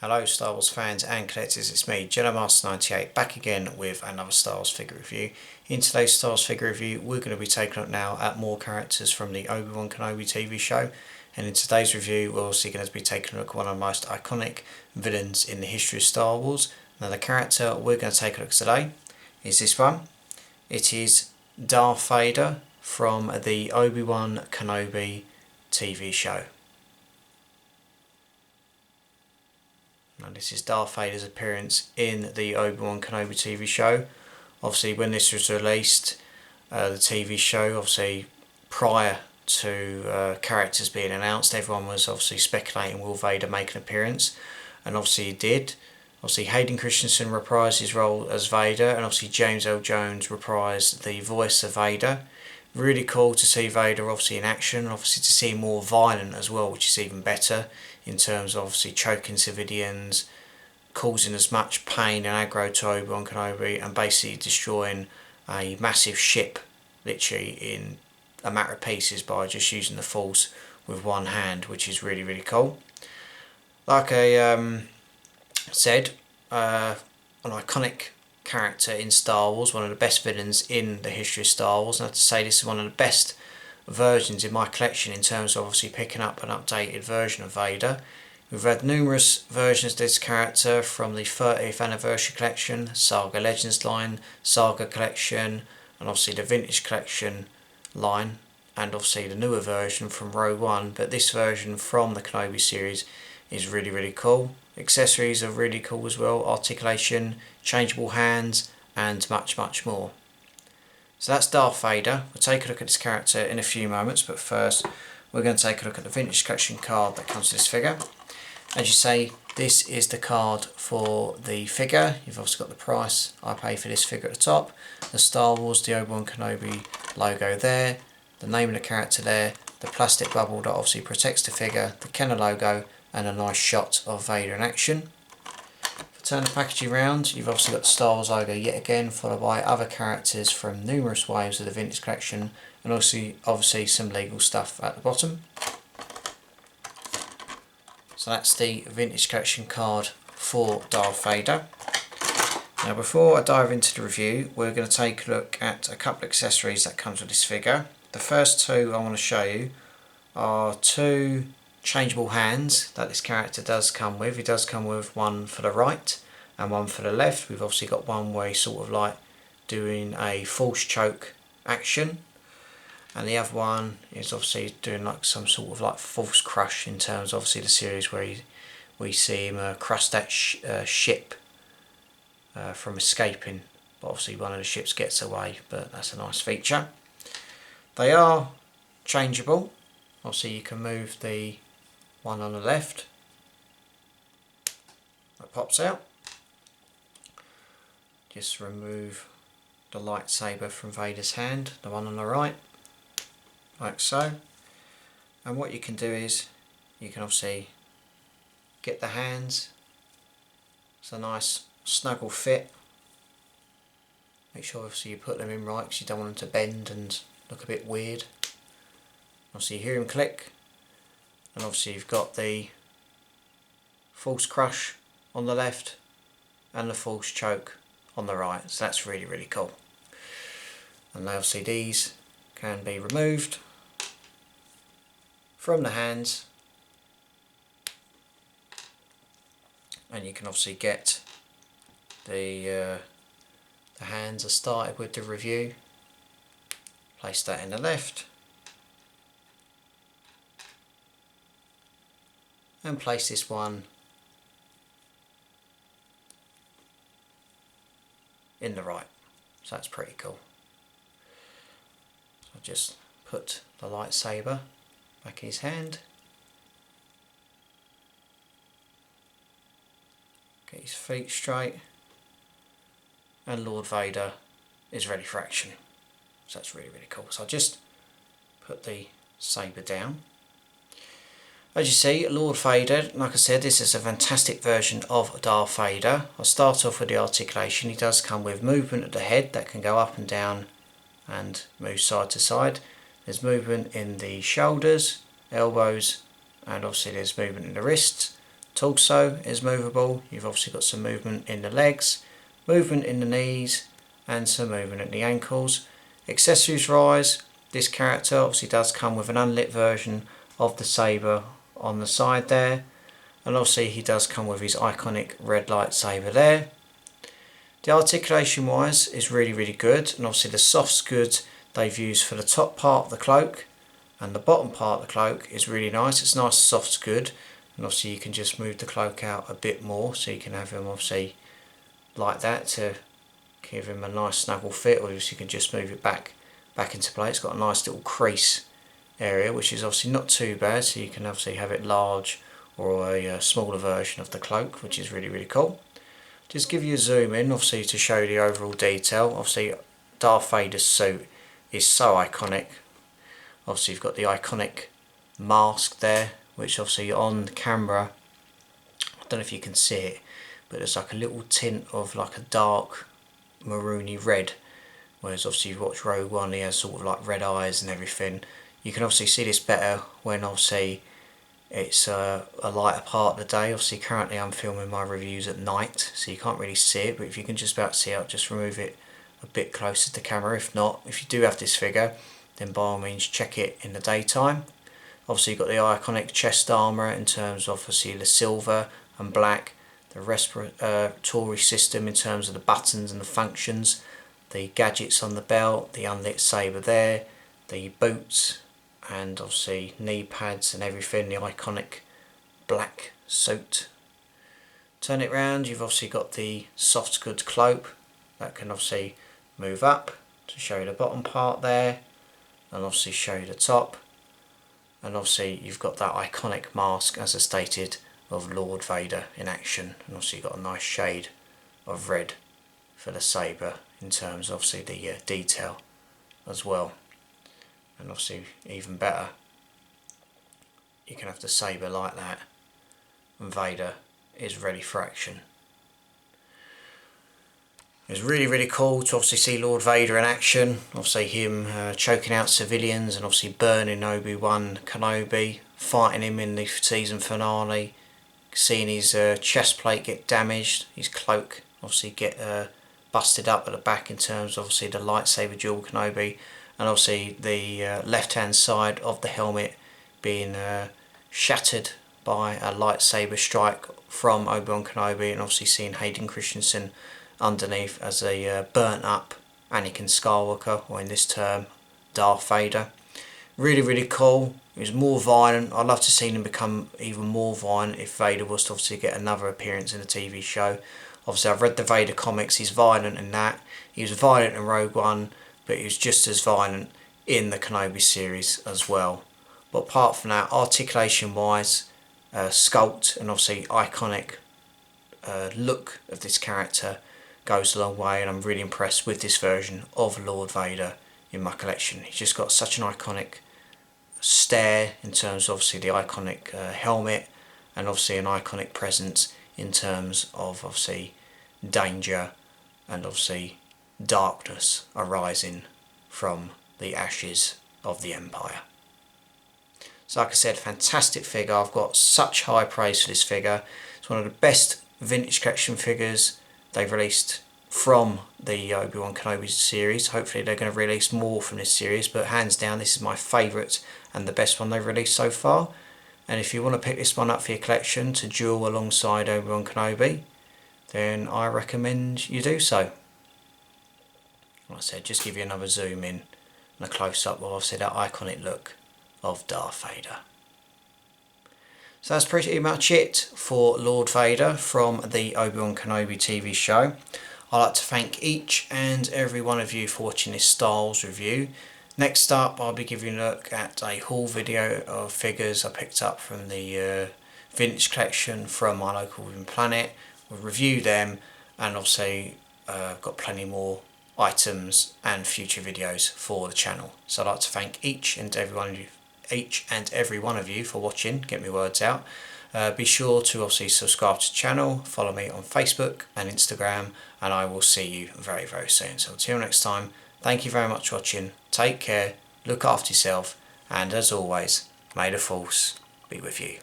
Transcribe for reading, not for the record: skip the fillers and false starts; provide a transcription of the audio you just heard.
Hello Star Wars fans and collectors, it's me, Jedi Master 98, back again with another Star Wars figure review. In today's Star Wars figure review, we're going to be taking a look now at more characters from the Obi-Wan Kenobi TV show. And in today's review, we're also going to be taking a look at one of the most iconic villains in the history of Star Wars. Now the character we're going to take a look at today is this one. It is Darth Vader from the Obi-Wan Kenobi TV show. Now this is Darth Vader's appearance in the Obi-Wan Kenobi TV show. Obviously when this was released, the TV show, obviously prior to characters being announced, everyone was obviously speculating will Vader make an appearance, and obviously he did. Obviously Hayden Christensen reprised his role as Vader, and obviously James L. Jones reprised the voice of Vader. Really cool to see Vader obviously in action, and obviously to see more violent as well, which is even better in terms of obviously choking civilians, causing as much pain and aggro to Obi-Wan Kenobi, and basically destroying a massive ship literally in a matter of pieces by just using the Force with one hand, which is really cool. Like I said, an iconic character in Star Wars, one of the best villains in the history of Star Wars, and I have to say this is one of the best versions in my collection in terms of obviously picking up an updated version of Vader. We've had numerous versions of this character from the 30th anniversary collection, Saga Legends line, Saga collection, and obviously the vintage collection line, and obviously the newer version from Rogue One, but this version from the Kenobi series is really cool. Accessories are really cool as well, articulation, changeable hands, and much more. So that's Darth Vader. We'll take a look at this character in a few moments, but first we're going to take a look at the vintage collection card that comes with this figure. As you say, this is the card for the figure. You've also got the price I pay for this figure at the top, the Star Wars, the Obi-Wan Kenobi logo there, the name of the character there, the plastic bubble that obviously protects the figure, the Kenner logo, and a nice shot of Vader in action. Turn the packaging around, you've obviously got the Star Wars logo yet again, followed by other characters from numerous waves of the vintage collection, and also obviously some legal stuff at the bottom. So that's the vintage collection card for Darth Vader. Now before I dive into the review, we're going to take a look at a couple of accessories that comes with this figure. The first two I want to show you are two changeable hands that this character does come with. He does come with one for the right and one for the left. We've obviously got one where he's sort of like doing a force choke action, and the other one is obviously doing like some sort of like force crush in terms of obviously the series where we see him crush that ship from escaping, but obviously one of the ships gets away, but that's a nice feature. They are changeable. Obviously you can move the one on the left, that pops out. Just remove the lightsaber from Vader's hand, the one on the right, like so. And what you can do is, you can obviously get the hands, it's a nice snuggle fit. Make sure obviously you put them in right because you don't want them to bend and look a bit weird. Obviously you hear him click, and obviously you've got the force crush on the left and the force choke on the right, so that's really cool. And obviously these can be removed from the hands, and you can obviously get the hands are started with the review. Place that in the left, and place this one in the right, so that's pretty cool. So I'll just put the lightsaber back in his hand, get his feet straight, and Lord Vader is ready for action. So that's really cool. So I'll just put the saber down. As you see, Lord Vader, like I said, this is a fantastic version of Darth Vader. I'll start off with the articulation. He does come with movement at the head that can go up and down and move side to side. There's movement in the shoulders, elbows, and obviously there's movement in the wrists, torso is movable. You've obviously got some movement in the legs, movement in the knees, and some movement at the ankles. Accessories wise, this character obviously does come with an unlit version of the sabre on the side there, and obviously he does come with his iconic red lightsaber there. The articulation wise is really good, and obviously the soft's good they've used for the top part of the cloak, and the bottom part of the cloak is really nice. It's nice soft's good, and obviously you can just move the cloak out a bit more so you can have him obviously like that to give him a nice snuggle fit, or you can just move it back into place. It's got a nice little crease area, which is obviously not too bad, so you can obviously have it large or a smaller version of the cloak, which is really cool. Just give you a zoom in obviously to show the overall detail. Obviously Darth Vader's suit is so iconic. Obviously you've got the iconic mask there, which obviously on camera, I don't know if you can see it, but there's like a little tint of like a dark maroony red, whereas obviously you watch Rogue One, he has sort of like red eyes and everything. You can obviously see this better when obviously it's a lighter part of the day. Obviously currently I'm filming my reviews at night, so you can't really see it, but if you can just about see it, I'll just remove it a bit closer to the camera. If not, if you do have this figure, then by all means check it in the daytime. Obviously you've got the iconic chest armour in terms of obviously the silver and black, the respiratory system in terms of the buttons and the functions, the gadgets on the belt, the unlit sabre there, the boots, and obviously knee pads and everything, the iconic black suit. Turn it round, you've obviously got the soft goods cloak that can obviously move up to show you the bottom part there, and obviously show you the top, and obviously you've got that iconic mask, as I stated, of Lord Vader in action, and obviously you've got a nice shade of red for the sabre in terms of obviously the detail as well. And obviously even better, you can have the sabre like that and Vader is ready for action. It's really cool to obviously see Lord Vader in action, obviously him choking out civilians and obviously burning Obi-Wan Kenobi, fighting him in the season finale, seeing his chest plate get damaged, his cloak obviously get busted up at the back in terms of obviously the lightsaber duel Kenobi, and obviously the left hand side of the helmet being shattered by a lightsaber strike from Obi-Wan Kenobi, and obviously seeing Hayden Christensen underneath as a burnt up Anakin Skywalker, or in this term Darth Vader. Really cool. It was more violent. I'd love to see him become even more violent if Vader was to obviously get another appearance in the TV show. Obviously I've read the Vader comics, he's violent in that. He was violent in Rogue One, but he was just as violent in the Kenobi series as well. But apart from that, articulation wise, sculpt and obviously iconic look of this character goes a long way, and I'm really impressed with this version of Lord Vader in my collection. He's just got such an iconic stare in terms of obviously the iconic helmet, and obviously an iconic presence in terms of obviously danger and obviously darkness arising from the ashes of the Empire. So like I said, fantastic figure. I've got such high praise for this figure. It's one of the best vintage collection figures they've released from the Obi-Wan Kenobi series. Hopefully they're going to release more from this series, but hands down this is my favourite and the best one they've released so far. And if you want to pick this one up for your collection to duel alongside Obi-Wan Kenobi, then I recommend you do so. Like I said, just give you another zoom in and a close up of obviously that iconic look of Darth Vader. So that's pretty much it for Lord Vader from the Obi-Wan Kenobi TV show. I'd like to thank each and every one of you for watching this Styles review. Next up, I'll be giving a look at a haul video of figures I picked up from the vintage collection from my local Planet. We'll review them, and obviously I've got plenty more items and future videos for the channel. So I'd like to thank each and every one of you for watching. Get my words out. Be sure to obviously subscribe to the channel, follow me on Facebook and Instagram, and I will see you very soon. So until next time, thank you very much for watching. Take care, look after yourself, and as always, may the Force be with you.